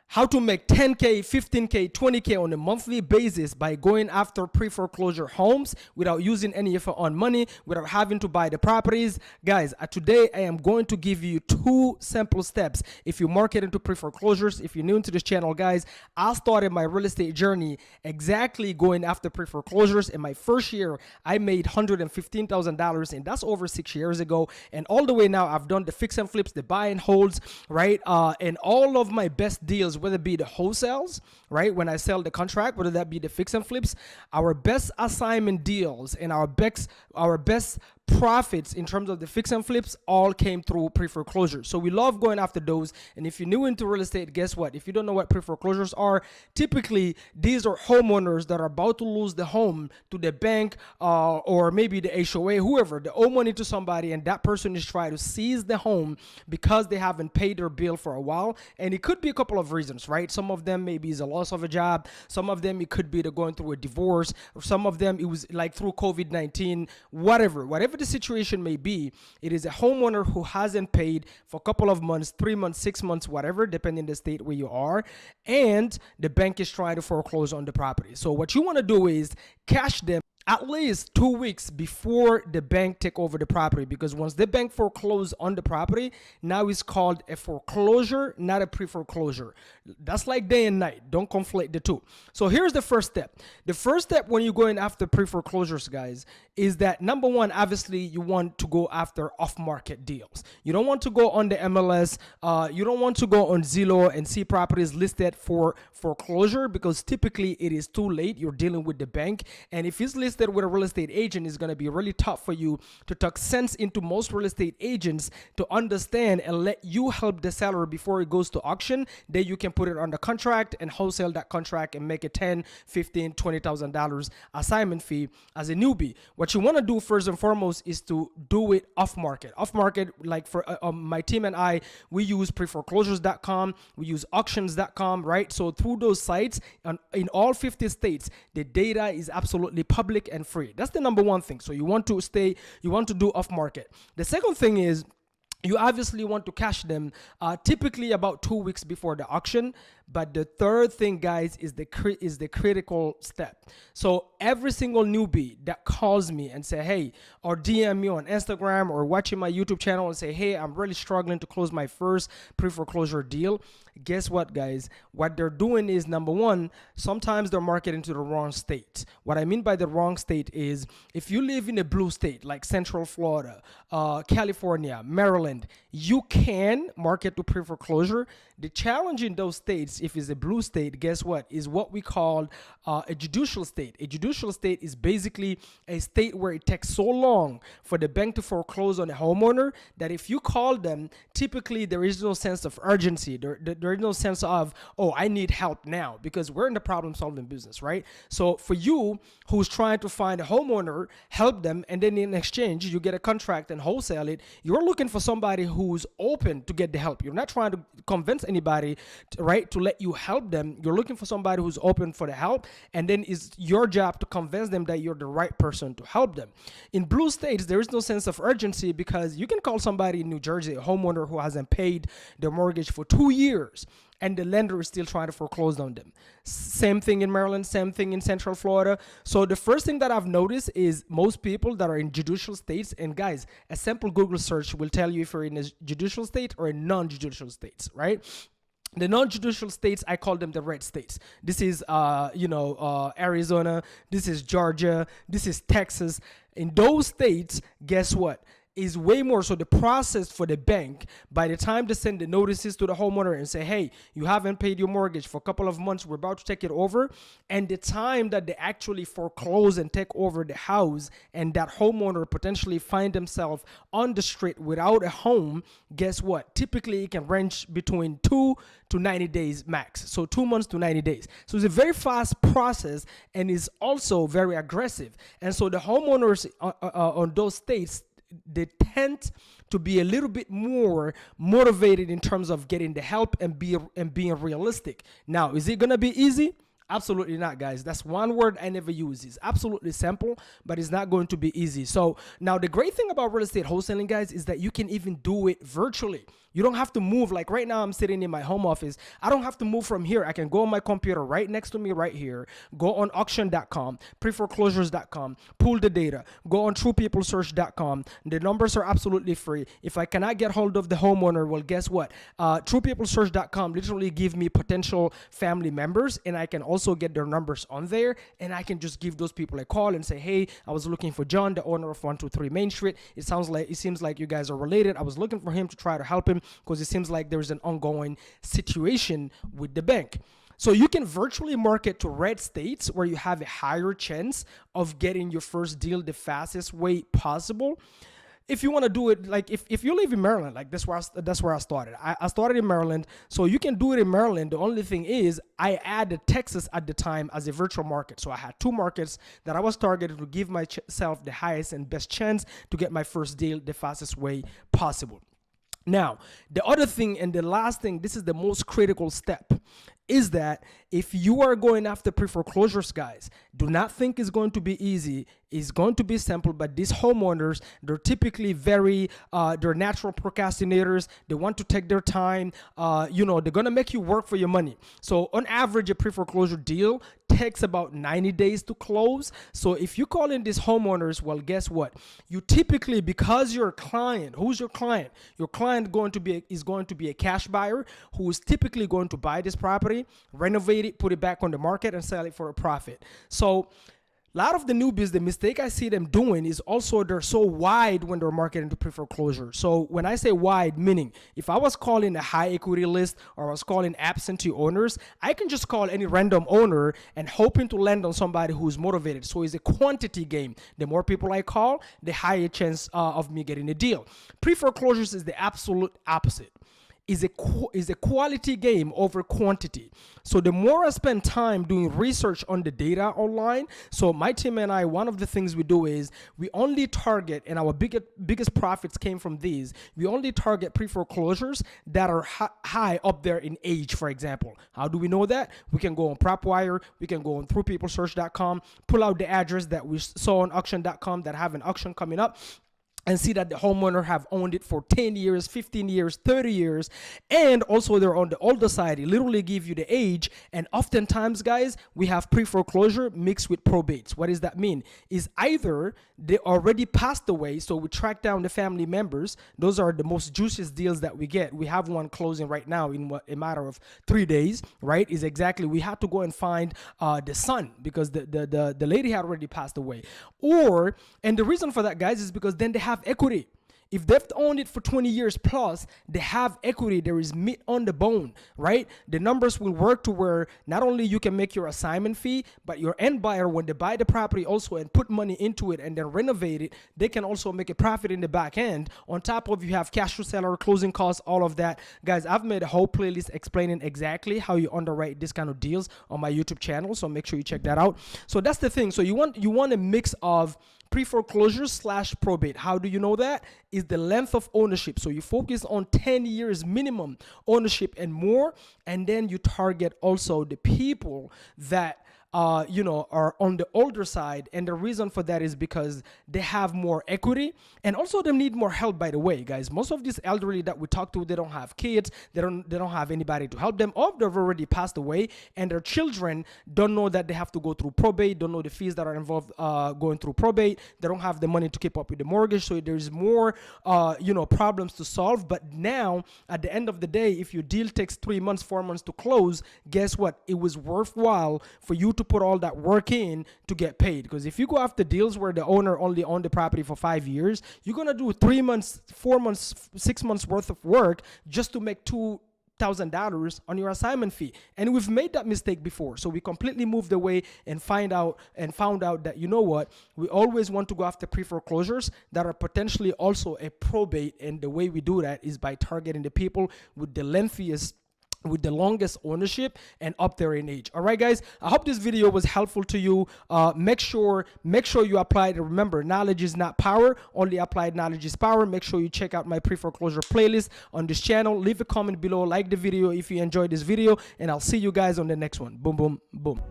how to make 10K, 15K, 20K on a monthly basis by going after pre-foreclosure homes without using any of your own money, without having to buy the properties. Guys, today I am going to give you 2 simple steps. If you market into pre-foreclosures, if you're new to this channel, guys, I started my real estate journey exactly going after pre-foreclosures. In my first year, I made $115,000, and that's over 6 years ago. And all the way now, I've done the fix and flips, the buy and holds, right? And all of my best deals, whether it be the wholesales, right, when I sell the contract, whether that be the fix and flips, our best assignment deals and our best profits in terms of the fix and flips all came through pre-foreclosure. So we love going after those. And if you're new into real estate, guess what? If you don't know what pre-foreclosures are, typically these are homeowners that are about to lose the home to the bank or maybe the HOA, whoever. They owe money to somebody, and that person is trying to seize the home because they haven't paid their bill for a while. And it could be a couple of reasons, right? Some of them maybe is a loss of a job. Some of them it could be they're going through a divorce. Or some of them it was like through COVID-19, whatever the situation may be. It is a homeowner who hasn't paid for a couple of months, 3 months, 6 months, whatever, depending on the state where you are, and the bank is trying to foreclose on the property. So what you want to do is cash them at least 2 weeks before the bank take over the property, because once the bank foreclose on the property, now it's called a foreclosure, not a pre-foreclosure. That's like day and night. Don't conflate the two. So here's the first step. The first step when you're going after pre-foreclosures, guys, is that number one, obviously you want to go after off-market deals. You don't want to go on the MLS. You don't want to go on Zillow and see properties listed for foreclosure, because typically it is too late. You're dealing with the bank, and if it's listed with a real estate agent, is going to be really tough for you to talk sense into most real estate agents to understand and let you help the seller before it goes to auction. Then you can put it on the contract and wholesale that contract and make a $10,000, $15,000, $20,000 assignment fee as a newbie. What you want to do first and foremost is to do it off market. Off market, like for my team and I, we use preforeclosures.com, we use auctions.com, right? So through those sites in all 50 states, the data is absolutely public and free. That's the number one thing. So you want to do off market. The second thing is you obviously want to cash them typically about 2 weeks before the auction. But the third thing, guys, is the critical step. So every single newbie that calls me and say, hey, or DM me on Instagram or watching my YouTube channel and say, hey, I'm really struggling to close my first pre-foreclosure deal. Guess what, guys? What they're doing is, number one, sometimes they're marketing to the wrong state. What I mean by the wrong state is, if you live in a blue state like Central Florida, California, Maryland, you can market to pre-foreclosure. The challenge in those states, if it's a blue state, guess what, is what we call a judicial state. A judicial state is basically a state where it takes so long for the bank to foreclose on a homeowner that if you call them, typically there is no sense of urgency. There is no sense of, oh, I need help now, because we're in the problem solving business, right? So for you who's trying to find a homeowner, help them, and then in exchange, you get a contract and wholesale it, you're looking for somebody who's open to get the help. You're not trying to convince anybody, right, to let you help them. You're looking for somebody who's open for the help, and then it's your job to convince them that you're the right person to help them. In blue states, there is no sense of urgency, because you can call somebody in New Jersey, a homeowner who hasn't paid their mortgage for 2 years, and the lender is still trying to foreclose on them. Same thing in Maryland, same thing in Central Florida. So the first thing that I've noticed is most people that are in judicial states, and guys, a simple Google search will tell you if you're in a judicial state or a non-judicial states, right? The non-judicial states, I call them the red states. This is, Arizona. This is Georgia. This is Texas. In those states, guess what? Is way more. So the process for the bank, by the time they send the notices to the homeowner and say, hey, you haven't paid your mortgage for a couple of months, we're about to take it over, and the time that they actually foreclose and take over the house, and that homeowner potentially find themselves on the street without a home, guess what? Typically it can range between 2 to 90 days max. So 2 months to 90 days. So it's a very fast process, and is also very aggressive. And so the homeowners on those states, they tend to be a little bit more motivated in terms of getting the help and being realistic. Now, is it going to be easy? Absolutely not, guys. That's one word I never use. It's absolutely simple, but it's not going to be easy. So now the great thing about real estate wholesaling, guys, is that you can even do it virtually. You don't have to move. Like right now, I'm sitting in my home office. I don't have to move from here. I can go on my computer right next to me right here, go on auction.com, preforeclosures.com, pull the data, go on truepeoplesearch.com. The numbers are absolutely free. If I cannot get hold of the homeowner, well, guess what? Truepeoplesearch.com literally give me potential family members, and I can also get their numbers on there, and I can just give those people a call and say, hey, I was looking for John, the owner of 123 Main Street. It seems like you guys are related. I was looking for him to try to help him because it seems like there's an ongoing situation with the bank. So you can virtually market to red states where you have a higher chance of getting your first deal the fastest way possible. If you want to do it, like if you live in Maryland, like that's where I started. I started in Maryland, so you can do it in Maryland. The only thing is I added Texas at the time as a virtual market. So I had two markets that I was targeted to give myself the highest and best chance to get my first deal the fastest way possible. Now, the other thing and the last thing, this is the most critical step, is that if you are going after pre-foreclosures, guys, do not think it's going to be easy. It's going to be simple, but these homeowners, they're typically they're natural procrastinators. They want to take their time. They're going to make you work for your money. So on average, a pre-foreclosure deal takes about 90 days to close. So if you call in these homeowners, well, guess what? You typically, because your client, who's your client? Your client is going to be a cash buyer who is typically going to buy this property, renovate it, put it back on the market, and sell it for a profit. So a lot of the newbies, the mistake I see them doing is also they're so wide when they're marketing to pre-foreclosure. So when I say wide, meaning if I was calling a high equity list or I was calling absentee owners, I can just call any random owner and hoping to land on somebody who's motivated. So it's a quantity game. The more people I call, the higher chance of me getting a deal. Pre-foreclosures is the absolute opposite. Is a quality game over quantity. So the more I spend time doing research on the data online, so my team and I, one of the things we do is we only target, and our biggest profits came from these, we only target pre-foreclosures that are high up there in age, for example. How do we know that? We can go on PropWire, we can go on TruePeopleSearch.com, pull out the address that we saw on auction.com that have an auction coming up, and see that the homeowner have owned it for 10 years, 15 years, 30 years. And also they're on the older side. It literally give you the age. And oftentimes, guys, we have pre-foreclosure mixed with probates. What does that mean? Is either they already passed away, so we track down the family members. Those are the most juiciest deals that we get. We have one closing right now in a matter of 3 days, right? Is exactly, we had to go and find the son because the lady had already passed away. And the reason for that, guys, is because then they have equity. If they've owned it for 20 years plus, they have equity. There is meat on the bone, right? The numbers will work to where not only you can make your assignment fee, but your end buyer, when they buy the property also and put money into it and then renovate it, they can also make a profit in the back end. On top of, you have cash to seller, closing costs, all of that. Guys, I've made a whole playlist explaining exactly how you underwrite this kind of deals on my YouTube channel, so make sure you check that out. So that's the thing. So you want a mix of pre-foreclosure / probate. How do you know that? Is the length of ownership. So you focus on 10 years minimum ownership and more, and then you target also the people that are on the older side. And the reason for that is because they have more equity, and also they need more help. By the way, guys, most of these elderly that we talk to, they don't have kids, they don't have anybody to help them, or they've already passed away, and their children don't know that they have to go through probate, don't know the fees that are involved going through probate. They don't have the money to keep up with the mortgage, so there's more problems to solve. But now at the end of the day, if your deal takes 3 months, 4 months to close, guess what? It was worthwhile for you to put all that work in to get paid. Because if you go after deals where the owner only owned the property for 5 years, you're gonna do 3 months, 4 months, 6 months worth of work just to make $2,000 on your assignment fee. And we've made that mistake before, so we completely moved away and found out that, you know what, we always want to go after pre-foreclosures that are potentially also a probate, and the way we do that is by targeting the people with the lengthiest with the longest ownership and up there in age. All right, guys, I hope this video was helpful to you. Make sure you apply it. Remember, knowledge is not power, only applied knowledge is power. Make sure you check out my pre-foreclosure playlist on this channel. Leave a comment below, like the video if you enjoyed this video, and I'll see you guys on the next one. Boom, boom, boom.